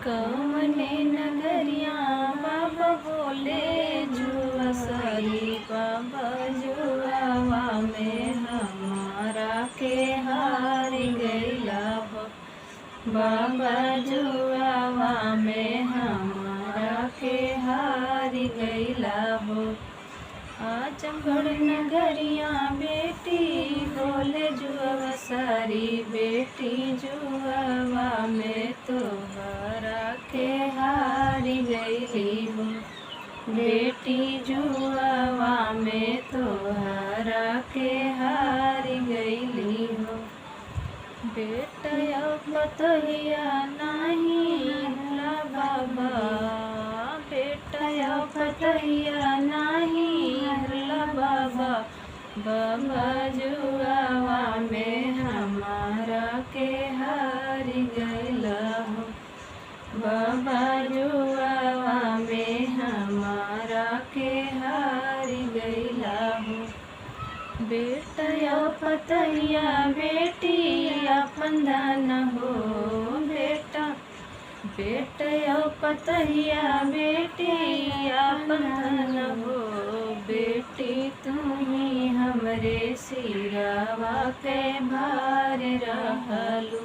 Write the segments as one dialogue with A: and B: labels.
A: कवने नगरिया बाबा बोले जुआ सरी बाबा जुआवा में हमारा के हार गईला हो। बाबा जुआवा में हमारा के हार गईला हो। आजमगढ़ नगरिया बेटी बोले जुआ सारी बेटी जुआवा में तोहरा के हारी गईली हो। बेटी जुआवा में तोहरा के हारी गईली हो। बेटा पतहिया नहीं हला बाबा बेटा पतहिया नहीं हला बाबा। बाबा जुआवा में हमारा के हारी गईला हो। बाबा जुआवा में हमारा के हारी गईला हो। बेटा पतहिया बेटी अपन धन हो। बेटा पतहिया बेटी अपन धन हो। बेटी तुम्ही हमरे सिरवा के भार रहलू।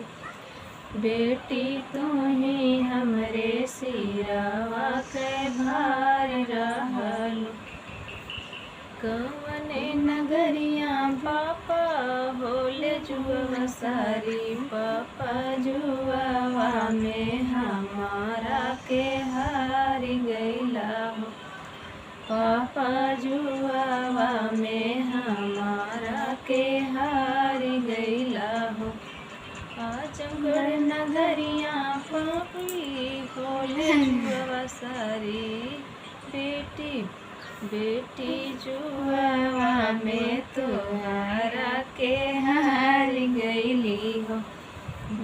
A: बेटी तुम्ही हमरे सिरवा के भार रहलू। कवने नगरिया पापा होले जुआ सारी पापा जुआवा में हमारा के हारी गईला हो। पापा जुआवा में हमारा के हारी गईला हो। आजमगढ़ नगरिया पापी होले जुआ सारी बेटी जुआवा में तोहरा के हारी गईली हो।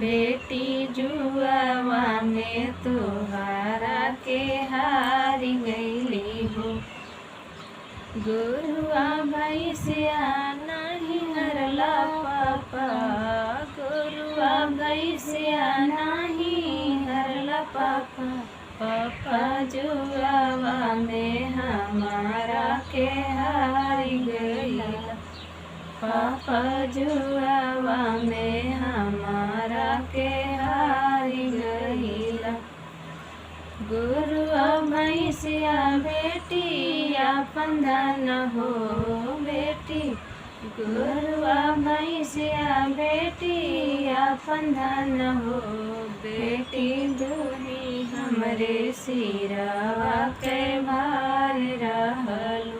A: बेटी जुआवा में तोहरा के हारी गईली हो। गुरुआ भैंसिया नहीं हरला पापा गुरुआ भैंसिया नहीं हरला पापा। पापा जुआवा में हमारा के हारी गईला। पापा जुआवा में हमारा के हारी गईला। गुरुआ भैंसिया बेटी अपन धन हो। बेटी गुरुआ भैंसिया बेटी अपन धन हो। बेटी दूही हमरे सिरवा के भार रहलू।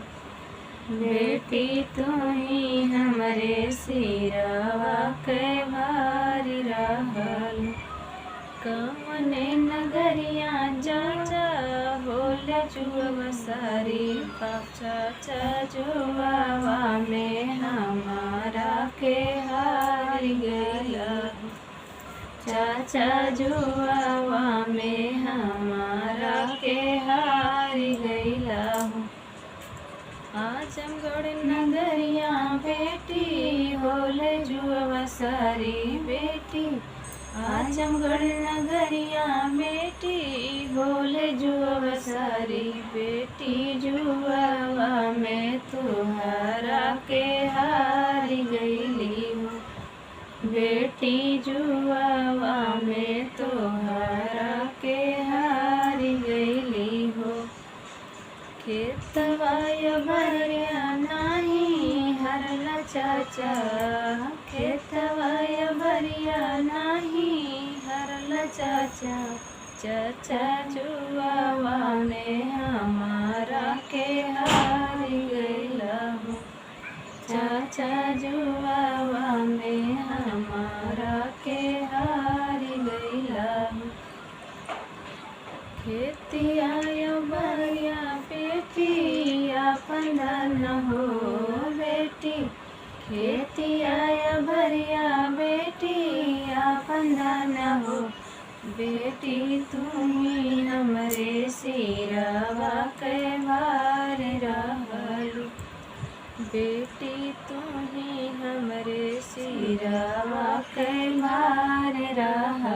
A: बेटी तुम्ही हमरे सिरवा के भार रहलू। कवने नगरिया चाचा बोले जुआ सारी चाचा जुआवा में हमारा के हारी गईला हो। चाचा जुआवा में हमारा के हारी गईला हो। आजमगढ़ नगरिया बेटी होले जुआ सारी बेटी आजमगढ़ नगरिया बेटी होले जुआ सारी बेटी जुआवा में तोहरा के हारी गईली हो। बेटी जुआवा में तोहरा के हारी गईली हो। खेतवा भरिया नहीं हरला चाचा खेतवा भरिया नहीं हरला चाचा। चाचा जुआवा में हमारा के हारी गईला हो। चाचा जुआवा में हमारा के हारी गईला हो। खेतिया भरिया बेटी अपन धन हो। बेटी खेतिया भरिया बेटी अपन धन हो। बेटी तुम्ही हमरे सिरवा के भार रहलू। बेटी तुम्ही हमरे सिरवा के भार रहलू।